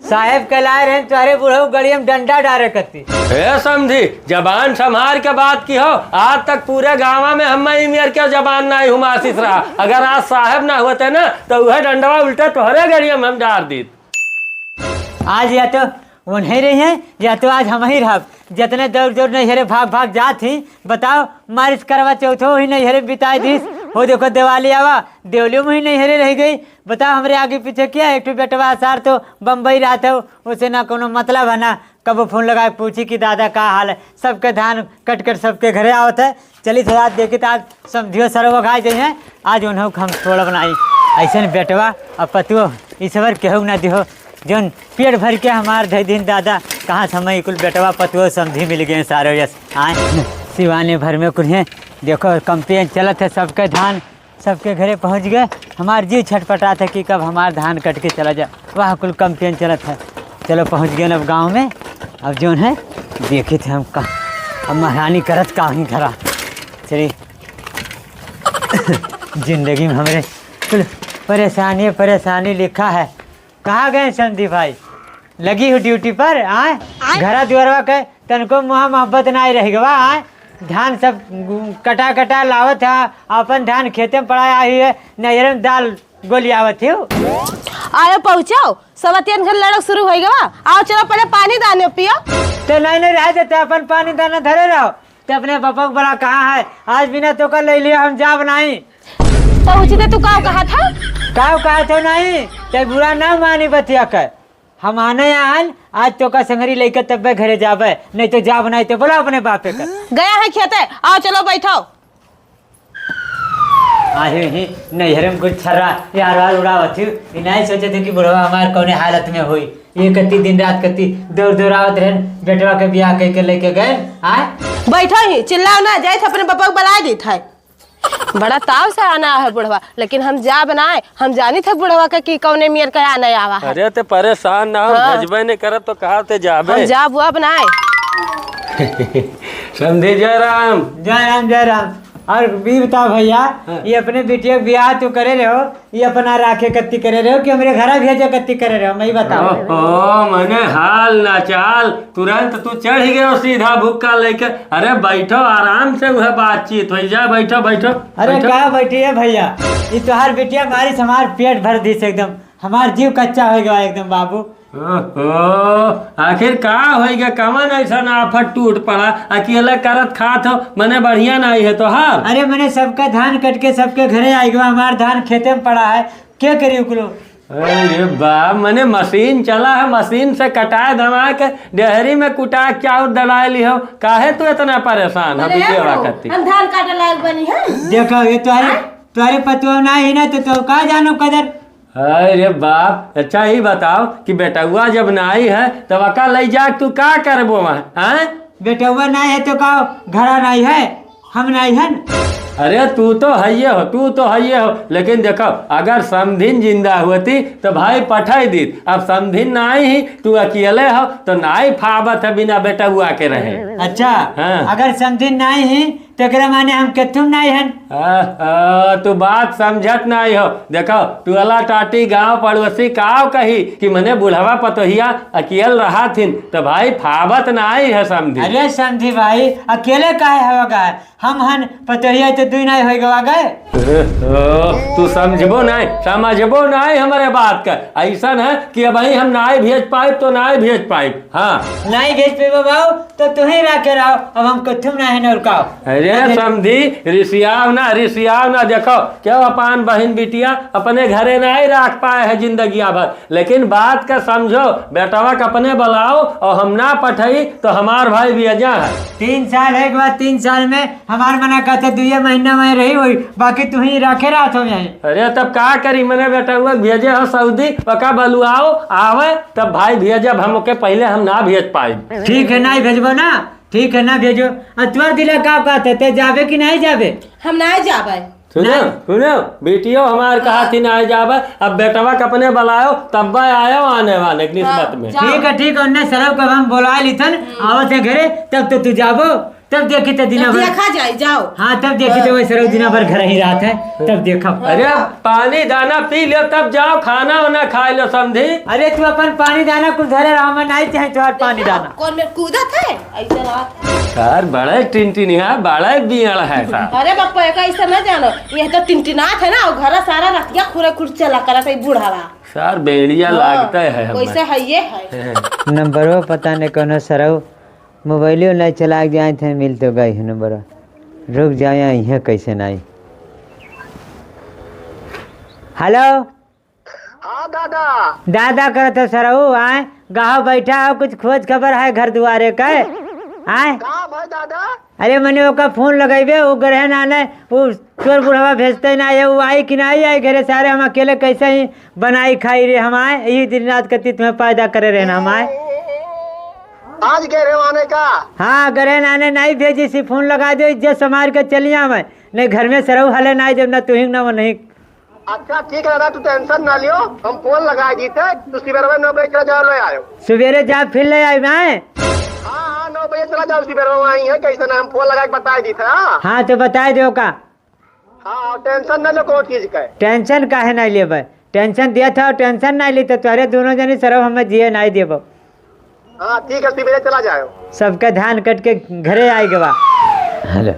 साहेब कहलाए रहे तुम्हारे बुढ़ऊ गड़िया में डंडा डारे करती। समझी जबान संभाल के बात की हो। आज तक पूरे गाँव में हम मेर के जबान नहीं हूँ आशीष रहा। अगर आज साहेब ना होते ना तो वह डंडवा उल्टा तोहरे गड़िया में हम डार दी। आज या तो वो नहीं रही है या तो आज हम ही रह। जितने दौड़ दौड़ नहीं हेरे भाग भाग जात ही बताओ मारिश करवा चौथो ही नहीं हेरे बिताई दीस। हो देखो दिवाली आवा देवलियों में ही नहीं हेरे रह गई। बताओ हमारे आगे पीछे क्या एक बेटवा सार तो बम्बई रहते हो उसे ना कोनो मतलब है ना कब फोन लगा पूछी कि दादा का हाल है। सबके धान कट कर सबके घरे आवत है। चली थोड़ा देखे तो आज समझियो सरो खाए जाइए। आज उन्हों हम थोड़ा बनाई ऐसे बेटवा और पतुओ इस बार केहू ना दिहो जोन पेट भर के हमार धई दिन दादा कहाँ समय कुल बेटवा पतुओ समझी मिल गए सारे यस आए सिवाने भर में कुल हैं। देखो कंपेन चलत है सबके धान सबके घरे पहुंच गए। हमार जी छटपटा था कि कब हमार धान कट के चला जाए। वह कुल कंपेन चलत है। चलो पहुंच गए अब गांव में। अब जो है देखे थे हम का अब महारानी करत कहीं धरा चलिए जिंदगी में हमारे कुल परेशानी लिखा है। कहाँ गए संदीप भाई? लगी हो ड्यूटी पर आए घरा दुआरवा के तनको मुहा मोहब्बत नहीं रह गवा आए। धान सब कटा कटा लावत है अपन धान खेते में पड़ा आई है नहर में दाल गोली आवत है। आयो पहुँचाओ सवतियन घर लड़क शुरू हो गवा। आओ चलो पहले पानी दाने पियो। तो नहीं रह देते अपन पानी दाना धरे रहो तो अपने पापा को बड़ा कहाँ है आज बिना तो कर ले लिया हम जा बनाई पहुँचते तू का कहा था कहा था नहीं तो बुरा ना मानी बतिया कर हम आने आन आज तो का संगरी लेकर तब घरे जाबे नहीं तो जा बनाई तो बोला अपने बापे का गया है खेते। आओ चलो बैठो। आज ही नहर में कुछ छर्रा यार उड़ावत थी नहीं सोचे थे कि बुढ़वा हमारे कौन हालत में हुई। ये कती दिन रात कती दौड़ दौड़ावत रहे बेटवा के ब्याह कह के लेके गए आए बैठो ही चिल्लाओ ना जाए अपने पापा को बुला दी था। बड़ा ताव से आना है बुढ़वा लेकिन हम जा बनाए हम जानी थे बुढ़वा का कि कौने मियर का आना आवा है। अरे ते परेशान ना हो भजबे नहीं करत तो कहा ते जाबे हम जा बुआ बनाए। समझे जय राम जय राम। और भी बताओ भैया ये अपने बेटिया ब्याह तो करे रहे हो ये अपना राखे कत्ती करे रहे हो कि हमारे घर भेजे कत्ती करे रहे हो मैं बताओ। ओ मने हाल ना चाल तुरंत तू चढ़ गए सीधा भूखा लेकर। अरे बैठो आराम से वह बातचीत हो जा बैठो बैठो। अरे क्या बैठी है भैया ये तुम्हार बेटिया हमारी हमार पेट भर दी से एकदम हमार जीव कच्चा हो गया एकदम बाबू। आखिर का होगा कमन ऐसा आफत टूट पड़ा अकेला करत खात हो मने बढ़िया नहीं है तो हार। अरे मैंने सबका धान कट के सबके घरे आई गया हमार धान खेते में पड़ा है क्या करी उकलो। अरे बाप मने मशीन चला है मशीन से कटाए धमा के डेहरी में कुटा क्या दलाए ली हो काहे तू इतना परेशान है हम धान काटे लायक बनी है। देखो ये तुम्हारे पतुआ ना ही ना तो कहा जानो कदर। अरे बाप अच्छा ही बताओ कि बेटुआ जब नाई है तब अका ले जा तू का करबो वहाँ बेटुआ नहीं है तो का घरा नहीं है हम नहीं है। अरे तू तो है हो लेकिन देखो अगर समधिन जिंदा होती तो भाई पठाई दी। अब समधिन नाई ही तू अकेले हो तो नाई फाबत है बिना बेटुआ के रहे। अच्छा हाँ। अगर समधिन नाई ही तो माने हम केतुम नहीं है। तू बात समझत नहीं हो। देखो तू अला टाटी गांव पड़ोसी काव कही कि मने बुढ़वा पतोहिया अकेल रहा थिन तो भाई फाबत नाई है समझी। अरे समझी भाई अकेले काहे होगा हम हन पतोहिया तो दुई नहीं हो गवा गए। तू समझबो नहीं हमारे बात का ऐसा है कि अब हम नाई भेज पाए तो नाई भेज पाए। हाँ नहीं भेज पे बाबू तो तू ही रखे रहो अब हम कथुम नहीं है उड़काओ। अरे समझी रिसियाव ना देखो क्या अपन बहन बिटिया अपने घरे नहीं रख पाए है जिंदगी भर लेकिन बात का समझो बेटवा का अपने बुलाओ और हम ना पठाई तो हमार भाई भी अजा है। 3 साल है के बाद 3 साल में हमार मना कहते 2 महीना में रही हुई बाकी तू ही रखे रहा हो यहीं। अरे तब का करी मैंने बेटुआ भेजे हो सऊदी पका बलुआओ आवे तब भाई भेजब हम के पहले हम ना भेज पाए। ठीक है नहीं भेजबो ना ठीक है ना भेजो। अतवर दिला का कहते थे जावे कि नहीं जावे हम नहीं जावे। सुनो बेटियों हमारे कहा थी ना जावे अब बेटवा के अपने बुलायो तब आयो आने वाले निस्बत में। ठीक है उन्ने सरब कब हम बोला ली थन आओ थे घरे तब तो तू जाबो तब देखी तो दिना भर देखा जाए जाओ। हाँ तब देखी तो वैसे दिना भर घर ही रात है तब देखा। अरे पानी दाना पी लो तब जाओ खाना वाना खा लो समझी। अरे तू अपन पानी दाना कुछ धरे रहा मैं नहीं चाहे तुम्हार पानी दाना। कौन में कूदत है ऐसा रात। सर बड़े टिनटिनिया बड़े बियड़ है सर। अरे बापा एक ऐसा न जानो ये तो टिनटिनात है ना और घर सारा रतिया खुरे खुर चला करा सही बूढ़ावा। सर बेड़िया लागता है वैसे है ये है। नंबरो पता नहीं कोनो सरऊ मोबाइलो नहीं चला के जाए थे मिल तो गई है नंबर रुक जाए यहाँ कैसे नहीं। हेलो हाँ दादा। दादा करो तो सरऊ आए गाँव बैठा हो कुछ खोज खबर है घर दुआरे का आए। कहाँ भाई दादा? अरे मैंने ओका फोन लगेबे वो ग्रहण आने वो चोर बुढ़वा भेजते ना है वो आई कि नहीं आई घरे सारे हम अकेले कैसे ही बनाई खाई रे हम आए यही दिन रात कति तुम्हें पैदा करे रहे हम आए। आज कह रहे हो आने का? हाँ ग्रहण आने नहीं भेजी सी फोन लगा दो इज्जत संभाल के चलिया मैं नहीं घर में सरऊ हले नहीं जब ना तू ही ना वो नहीं। अच्छा ठीक है दादा तू टेंशन ना लियो हम फोन लगा दी थे तू सवेरे 9 बजे चला जाओ ले आयो। सवेरे जा फिर ले आई मैं। हाँ 9 बजे चला जाओ सवेरे आई है कैसे ना हम फोन लगा के बता दी था। हाँ तो बताए दो का। हाँ टेंशन ना लो कोई चीज का। टेंशन काहे नहीं लेबे टेंशन दिया था टेंशन नहीं ली तो तुम्हारे दोनों जनी सरऊ हमें जिए नहीं देबो। हाँ ठीक है सवेरे चला जाओ। सबका धान कट के घरे आई गवा। हेलो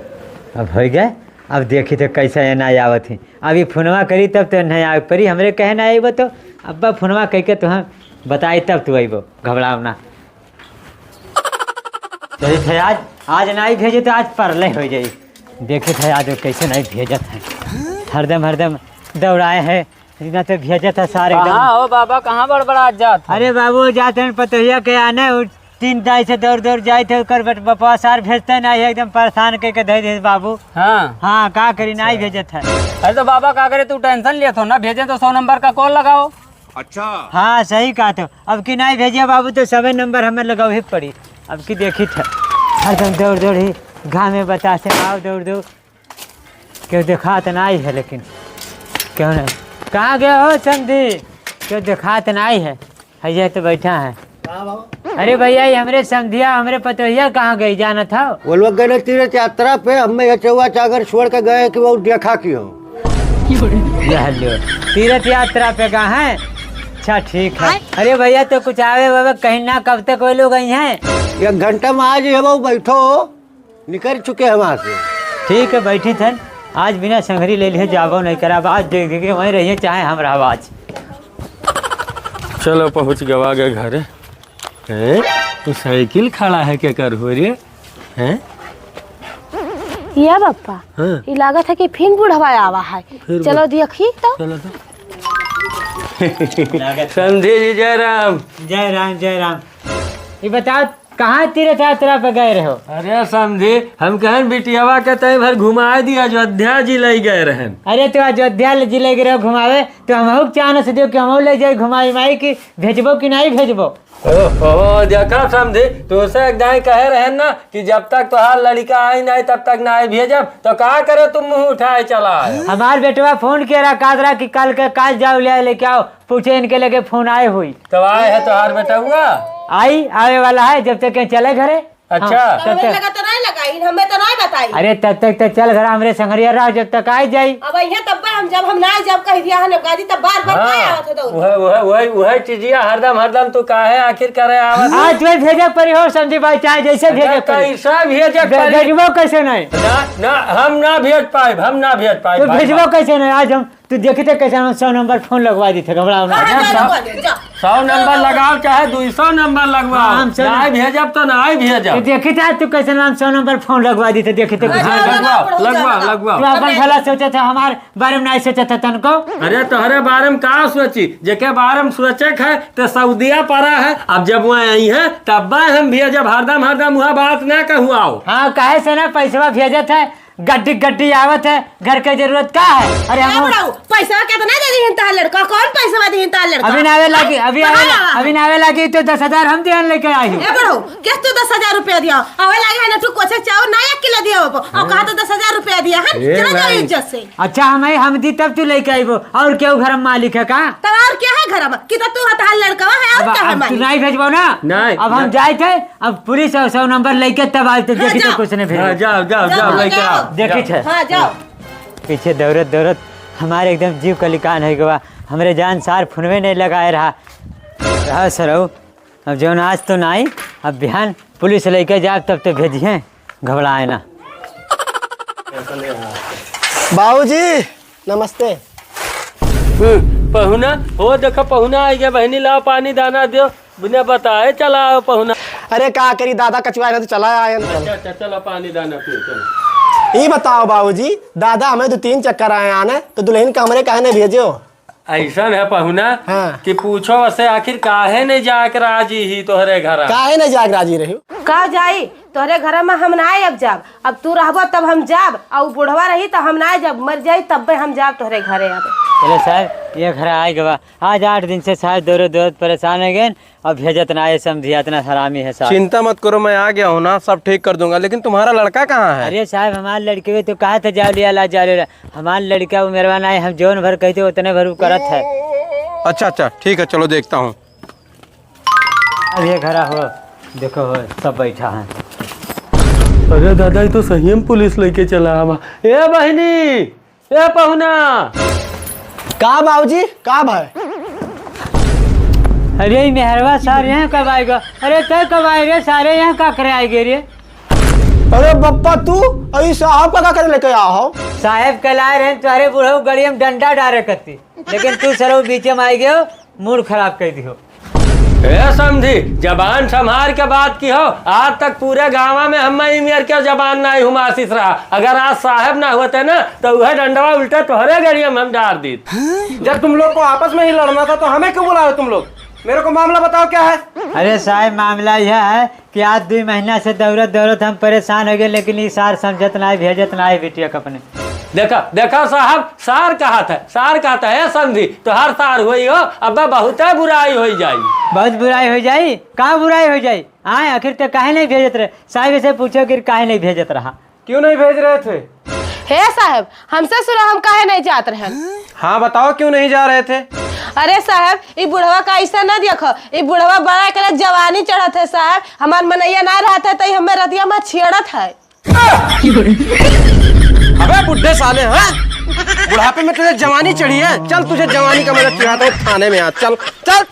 अब हो गए अब देखी तो कैसे ये नहीं आवत थी अभी फोनवा करी तब तो नहीं आवे परी हमरे कहे ना आइबो तो अब्बा फोनवा कह के तुम बताई तब तू अइबो घबराओ ना। चलिए थे आज नहीं भेजे तो आज परले हो जाई देखे थे आज कैसे नहीं भेजत है हरदम दौड़ाए है ना तो भेजत है सारे कहाँ हो बाबा कहाँ बड़बड़ा जात। अरे बाबू जाते हैं पतोहिया के आने 3 दाई से दौड़ जाए थे कर बपवा सार भेजते नहीं एकदम परेशान करके दे दे बाबू। हाँ का करी नहीं भेजत है। अरे तो बाबा का करे तू टेंशन लिया तो ना भेजे तो 100 नंबर का कॉल लगाओ। अच्छा हाँ सही कहा तो अब की नहीं भेजिए बाबू तो सभी नंबर हमें लगाओ ही पड़ी अब की देखी था हरदम दौड़ ही घाम में बता से आओ दौड़ क्यों देखा तो नहीं है लेकिन क्यों नहीं कहाँ गया हो समझी क्यों देखा तो नहीं है भैया तो बैठा है। अरे भैया ये हमरे समझिया हमरे पतोहिया कहाँ गई जाना था। वो लोग गए तीर्थ यात्रा पे हमें ये चौवा चागर छोड़ के गए कि वो देखा की हो। तीर्थ यात्रा पे कहाँ है। अच्छा ठीक है। अरे भैया तो कुछ आवे बाबा कहीं ना कब तक कोई लोग आई हैं। 1 घंटा में आज है वो बैठो निकल चुके हैं वहाँ से। ठीक है बैठी थे आज बिना संगरी ले लिए जाबो नहीं करा आज देख के वहीं रहिए चाहे हम आवाज। चलो पहुँच गवा गए घर। तो साइकिल खड़ा है क्या कर हो रे हैं। या बापा हाँ। ये लागत है कि फिर बुढ़वा आवा है चलो देखी तो। चलो तो समझे जी जय राम। जय राम ये बताओ कहाँ तीर्थ यात्रा पे गए रहो। अरे समझे हम कहन बिटियावा के तय भर घुमा दी अयोध्या जी ले गए रहन। अरे तो अयोध्या ले जिले गए घुमावे तो हम चाहना से कि हम ले जाए घुमाई माई की भेजबो कि नहीं भेजबो। ओहो देखा समझे तो उसे एक दाई कहे रहे ना कि जब तक तुहार लड़का आई नहीं तब तक नहीं भेजब तो कहा करे तुम मुँह उठाए चला। हमार बेटवा फोन किया रहा कादरा कि कल के काल जाओ ले लेके आओ पूछे इनके लगे फोन आए हुई तब आए है तुहार बेटा हुआ आई आवे वाला है जब तक चले घरे। अच्छा हमें लगा तो नहीं लगाई हमें तो नहीं बताई। अरे तब तक तो चल घर हमरे संगरिया रहा जब तक आई जाई। अब यहाँ तब हम जब ना जब कह दिया है गाड़ी तब बार काय आवत हो तो वही चीजिया हरदम तू काहे आखिर करे आवत। आज तुम्हें भेजे परी हो समझी भाई चाहे जैसे भेजे कैसा भेजे भेजबो कैसे नहीं ना हम ना भेज पाए तो भेजबो कैसे नहीं आज हम तू देखते कैसे हम 100 नंबर फोन लगवा दी थे घबराओ ना। 100 नंबर लगाओ चाहे 200 नंबर लगवाओ नहीं भेजब तो नहीं भेजब। देखी था तू कैसे हम 100 नंबर फोन लगवा दी थे देखी थे लगवाओ तू अपन भला सोचा था हमारे बारे में नहीं सोचा था तनको। अरे तोहरे बारे में का सोची जेके बारे में सोचे है तो सऊदिया पड़ा है अब जब वहाँ आई है तब हम भेजब हरदम वहाँ बात न कहू आओ। हाँ काहे से ना पैसा भेजत है गड्डी गड्डी आवत है, घर के जरूरत का है? अरे हम पैसा कितना दे दी हिंता लड़का? कौन पैसा दे हिंता लड़का? अभी नावे लगी, अभी नावे लगी तो 10,000 हम ध्यान लेके आई हूँ। ए बड़ो क्या तू 10,000 रुपया दिया? आवे लगे है ना तू कोचे चाव ना 1 किलो दिया हो और कहा तो 10,000 रुपया दिया है। चला जाओ इज्जत से। अच्छा हम दी तब तू लेके आई वो, और क्यों घर में मालिक है का? तब और क्या है घर में? कि तो तू हता लड़का है और क्या है अब तू मालिक? नहीं भेजबो ना? नहीं, अब हम जाए थे, अब पुलिस 100 नंबर लेके तब आए थे, देखी तो कुछ नहीं हाँ, भेज। जाओ जाओ जाओ लेके आओ। देखी थे हां जाओ। पीछे दौड़त दौड़त हमारे एकदम जीव कलिकान है गवा, हमरे जान सार फुनवे नहीं लगाए रहा सरऊ। अब जो आज तो नहीं, अब बिहान पुलिस लेके जाए तब तो भेजिए, घबराए ना। बाबूजी नमस्ते। पहुना हो देखो, पहुना आई गया। बहनी लाओ पानी दाना दो, बिना बताए चला आओ पहुना। अरे का करी दादा कचुआ तो चला आए। अच्छा चलो पानी दाना पियो चलो। ये बताओ बाबूजी, दादा हमें 2-3 चक्कर आए आने तो दुल्हन कमरे काहे नहीं भेजो? ऐसा है पहुना हाँ। कि पूछो वैसे आखिर काहे नहीं जाके राजी ही तोहरे घर? काहे नहीं जाग राजी रही? का जाई तोहरे घर में हम ना अब जाब। अब तू रहबो तब हम जाब, और बुढ़वा रही तो हम ना जब मर जाई तब भी हम जाब तोहरे घरे। अब चलो साहब ये घर आए गवा, आज 8 दिन से साहब दौड़त दौड़त परेशान है गए, अब भेजत ना ये समझिए, इतना हरामी है साहब। चिंता मत करो, मैं आ गया हूँ ना, सब ठीक कर दूंगा। लेकिन तुम्हारा लड़का कहाँ है? अरे साहब हमारे लड़के भी तो कहा था जाओ लिया ला जा ले, हमारे लड़का वो मेहरबान आए, हम जोन भर कहते उतने भर करत है। अच्छा अच्छा ठीक है, चलो देखता हूँ। अब ये घरा हो देखो हो सब बैठा है। अरे दादा ये तो सही में पुलिस लेके चला आवा। ए बहनी, ए पहुना। का बाबूजी का भाई? अरे मेहरबा सर यहाँ कब आएगा? अरे तय कब आएगा? सारे यहाँ का करे आएगे रे? अरे बप्पा तू अभी साहब का करे लेके आ हो? साहेब कलाए रहे तुम्हारे बूढ़ो गड़ी में डंडा डारे करती, लेकिन तू सरो बीच में आई गयो, मूड खराब कर दियो। ए समझी, जबान संभार के बात की हो। आज तक पूरे गाँव में हम मेर के जबान नहीं हूँ आशीष रहा। अगर आज साहब ना होते ना तो वह डंडवा उल्टा तोहरे गड़िया में हम डाल दी। जब तुम लोग को आपस में ही लड़ना था तो हमें क्यों बुलाए तुम लोग? मेरे को मामला बताओ क्या है? अरे साहब मामला यह है कि आज 2 महीना से दौड़त दौड़त हम परेशान हो गए, लेकिन ये सार समझत ना भेजत ना बिटिया अपने। देखा देखा साहब, सार कहा था, सार कहता है समझी तो हर सार हुई हो, अब बहुत बुराई हो जाई। बहुत बुराई हो जाई? कहाँ बुराई हो जाई? आए आखिर तो काहे नहीं भेजत रहे? साहब से पूछो कि काहे नहीं भेजत रहा? क्यों नहीं भेज रहे थे? हे साहब हमसे सुना हम काहे नहीं जात रहे? हाँ बताओ क्यों नहीं जा रहे थे? अरे साहब ये बुढ़वा का ऐसा ना देखो, ये बुढ़वा बड़ा कर जवानी चढ़त है साहब, हमार मनैया ना रहता है तो हमें रतिया में छेड़त है। अबे बुढ़े साले हैं, बुढ़ापे में तुझे जवानी चढ़ी है? चल तुझे जवानी का मदद चिढ़ाता हूँ थाने में। आज चल चल।